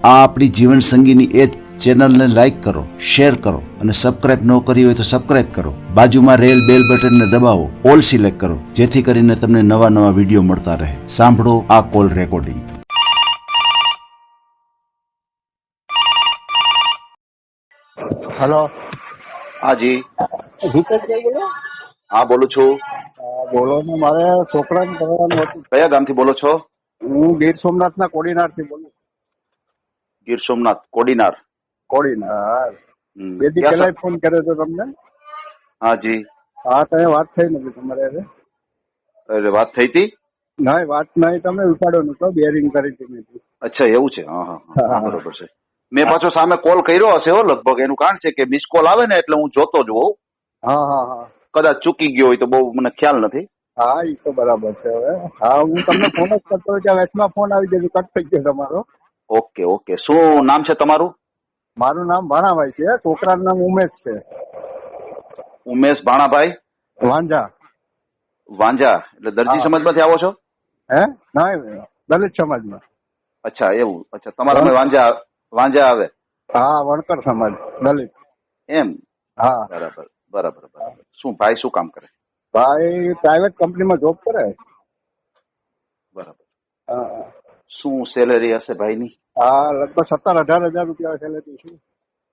આ આપણી જીવન સંગીની એ ચેનલને લાઈક કરો, શેર કરો અને સબસ્ક્રાઇબ ન કરી હોય તો સબસ્ક્રાઇબ કરો. બાજુમાં રહેલ બેલ બટનને દબાવો, ઓલ સિલેક્ટ કરો, જેથી કરીને તમને નવા નવા વિડીયો મળતા રહે. સાંભળો આ કોલ રેકોર્ડિંગ. હેલો. હા જી. જીતેશભાઈ બોલો? હા બોલું છું. બોલો ને, મારે છોકરાને કરવાનું હતું. કયા ગામથી બોલો છો? હું ગીર સોમનાથના કોડીનાર થી બોલું. ગીર સોમનાથ કોડીનાર. કોડીનાર. હમ. બે દી ક્યાં પહેલા ફોન કર્યો હતો તમને. હા જી. હા, તો વાત થઈ નથી તમારે હવે? અરે વાત થઈ હતી? ના, વાત નહીં, તમે ઉપાડો નતો, બેરિંગ કરી હતી મેં. અચ્છા એવું છે. હા હા હા, બરોબર છે. મેં પાછો સામે કોલ કર્યો હશે હો લગભગ. એનું કારણ છે કે મિસ કોલ આવે ને એટલે હું જોતો જ હોઉં. હા હા હા. કદાચ ચૂકી ગયો હોય તો બહુ મને ખ્યાલ નથી. હા, એ તો બરાબર છે. હવે હા, હું તમને ફોન જ કરતો હતો ત્યાં વેચમાં ફોન આવી ગયો, કટ થઈ ગયો તમારો. Okay okay. શું નામ છે તમારું? મારું નામ ભાણાભાઈ છે, છોકરાનું નામ ઉમેશ છે. ઉમેશ ભાણાભાઈ વાંઝા. વાંઝા. એટલે દરજી હા. સમાજમાંથી આવો છો? હે? ના, દલિત સમાજમાં. અચ્છા એવું. અચ્છા તમારામાં વાંઝા વાંઝા આવે? હા, વણકર સમાજ દલિત. એમ. હા. બરાબર બરાબર બરાબર. શું ભાઈ શું કામ કરે? ભાઈ પ્રાઇવેટ કંપનીમાં જોબ કરે. બરાબર. હા, શું સેલેરી હશે ભાઈની? લગભગ 17-18 હજાર રૂપિયા સેલેરી છે.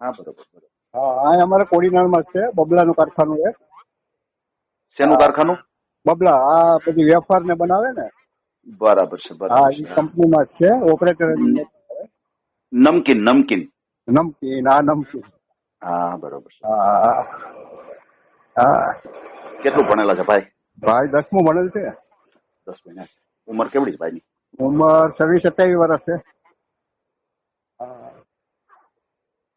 હા બરોબર બરોબર. હા, આ અમારે કોડીનારમાં જ છે, બબલાનું કારખાનું છે. શેનું કારખાનું? બબલા, આ પછી વેફર ને બનાવે ને. બરાબર છે હા, બરાબર એ છે. હા. કંપનીમાં જ છે, ઓપરેટર. નમકીન નમકીન. નમકીન, આ નમકીન. હા બરોબર છે. હા હા. કેટલું ભણેલા છે ભાઈ? ભાઈ 10મું ભણેલ છે. 10 મહિના. ઉંમર કેવડી છે ભાઈની? ઉંમર 26-27 વર્ષ છે. હા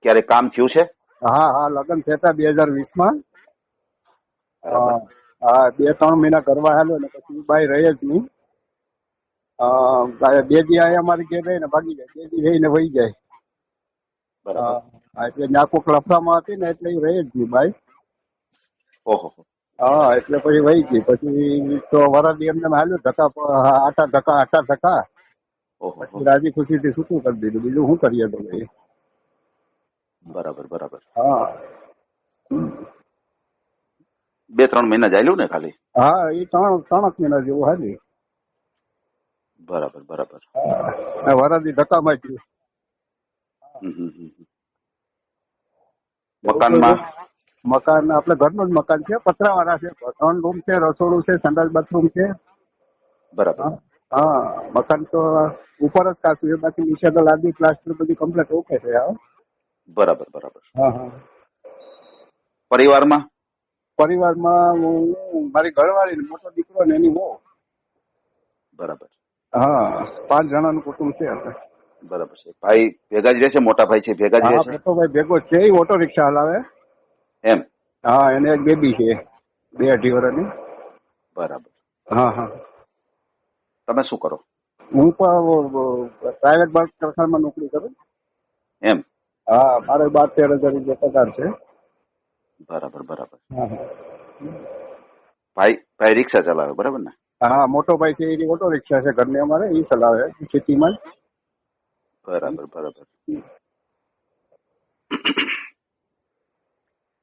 ક્યારે કામ થયું છે? હા હા, લગ્ન થયા 2020માં. બરાબર. હા, 2-3 મહિના કરવા હાલ્યો ને પછી બાઈ રહે જ નહીં. 2 દી આયા અમારી ઘેર રહીને ભાગી જાય, 2 દી રહીને વહી જાય. બરાબર. એટલે નાકો લફડામાં હતી ને એટલે એ રહે જ નહીં બાઈ. ઓહો. હા, એટલે પછી વહી ગઈ. પછી તો વરદી એમને હાલ્યું, આટા ધક્કા. ઓહો. પછી રાજી ખુશી થી છૂટું કરી દીધું. બીજું શું કરીએ તો ભાઈ. બરાબર બરાબર. હા 2-3 મહિના ચાલ્યું ને ખાલી? હા, એ 3 મહિના જેવું હાલી. બરાબર બરાબર. વરદી ધક્કામાં જ. હમ, હમ, હમ. મકાનમાં? મકાન આપડે ઘરનું જ મકાન છે, પતરાવાળા છે. 3 રૂમ છે, રસોડું છે, સંડાસ બાથરૂમ છે. બરાબર. હા, મકાન તો ઉપર જ કાચું છે, બાકી નીચે તો લાદી પ્લાસ્ટર બધી કમ્પ્લીટ ઓકે છે. બરાબર બરાબર. હા હા. પરિવારમાં? પરિવારમાં હું, મારી ઘરવાળી ને મોટો દીકરો ને એની વહુ. બરાબર. હા, 5 જણાનું કુટુંબ છે. બરાબર છે. ભાઈ ભેગા જ રહેશે? મોટા ભાઈ છે ભેગા જ હા, રહેશે? મોટો ભાઈ ભેગો છે, એ ઓટો રિક્ષા હલાવે. એમ. હા, એને એક બેબી છે, 2-2.5 વર્ષની. બરાબર. હા હા. તમે શું કરો? હું પણ પ્રાઇવેટ બસ કારખાનામાં નોકરી કરું. એમ. હા, મારે 12-13 હજાર રૂપિયા પગાર છે. બરાબર બરાબર. હા હા. ભાઈ રિક્ષા ચલાવે બરાબર ને? હા, મોટો ભાઈ છે એ ઓટો રિક્ષા છે ઘરની અમારે, એ ચલાવે સિટીમાં. બરાબર બરાબર.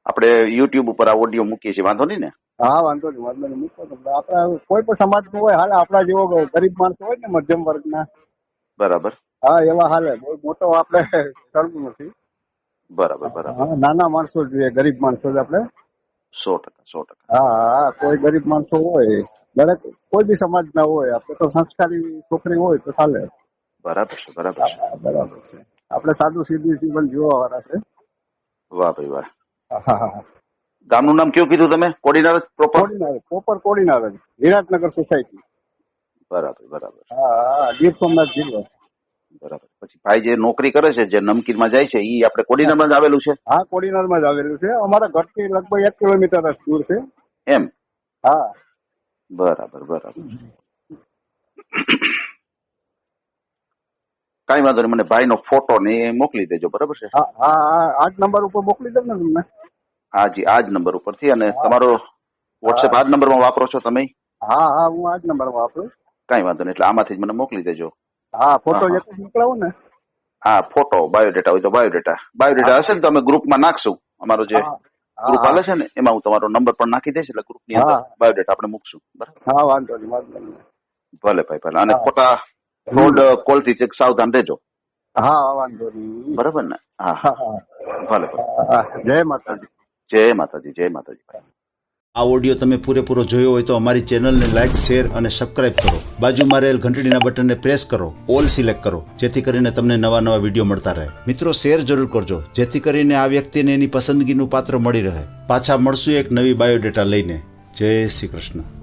આપણે યુટ્યુબ ઉપર આ ઓડિયો મૂકીએ છીએ, વાંધો નહીં ને? હા, વાંધો નહીં મૂકો. આપડા કોઈ પણ સમાજનું હોય હાલે, આપડા જેવો ગરીબ માણસો હોય ને મધ્યમ વર્ગના. બરાબર હા, એવા હાલે. બહુ મોટો આપડે કરવું નથી. બરાબર બરાબર. હા, નાના માણસો જોઈએ, ગરીબ માણસો જ આપડે. 100%. હા, કોઈ ગરીબ માણસો હોય, દરેક કોઈ બી સમાજ ના હોય, આપડે તો સંસ્કારી છોકરી હોય તો ચાલે. બરાબર છે બરાબર છે. હા, બરાબર છે. આપડે સાદું સીધું જીવન જીવવા વાળા છે. વાહ ભાઈ વાહ. હા હા. ગામનું નામ કયું કીધું તમે? કોડીનાર પ્રોપર? કોડીનાર જ, વિરાટનગર સોસાયટી. બરાબર બરાબર હા, ગીર સોમનાથ જિલ્લો. બરાબર. પછી ભાઈ જે નોકરી કરે છે, જે નમકીનમાં જાય છે, એ આપણે કોડીનારમાં જ આવેલું છે? હા, કોડીનારમાં જ આવેલું છે. અમારા ઘરથી લગભગ 1 કિલોમીટર જ દૂર છે. એમ. હા. બરાબર બરાબર. કઈ વાંધો નહીં, મને ભાઈનો ફોટો ને એ મોકલી દેજો, બરાબર છે? હા હા, આ જ નંબર ઉપર મોકલી દઉં ને તમને? હા જી, આ જ નંબર ઉપરથી. અને તમારો વોટ્સએપ હા આ જ નંબરમાં વાપરો છો તમે? હા હા, હું આ જ નંબર વાપરું. કઈ વાંધો નહીં, એટલે આમાંથી જ મને મોકલી દેજો. હા, હા ફોટો હા એક જ મોકલાવું ને? હા ફોટો બાયોડેટા હોય તો બાયોડેટા હશે ને તો અમે ગ્રુપમાં નાખશું. અમારો જે હા ગ્રુપ હા હાલે છે ને એમાં હું તમારો નંબર પણ નાખી દઈશ એટલે ગ્રુપની અંદર હા. બાયોડેટા આપણે મૂકશું. બરાબર, હા વાંધો નહીં. ભલે ભાઈ ભલે. અને હા. ખોટા ફ્રોડ કોલ થી ચેક સાવધાન રહેજો. હા વાંધો નહીં. બરાબર ને? હા હા હા, હા ભલે ભલે. હા. જય માતાજી. જય માતાજી, જય માતાજી ભાઈ. આ ઓડિયો તમે પૂરેપૂરો જોયો હોય તો અમારી ચેનલને લાઇક, શેર અને સબસ્ક્રાઇબ કરો. બાજુમાં રહેલ ઘંટડીના બટનને પ્રેસ કરો, ઓલ સિલેક્ટ કરો, જેથી કરીને તમને નવા વિડીયો મળતા રહે. મિત્રો શેર જરૂર કરજો, જેથી કરીને આ વ્યક્તિને એની પસંદગીનું પાત્ર મળી રહે. પાછા મળશું એક નવી બાયોડેટા લઈને. જય શ્રી કૃષ્ણ.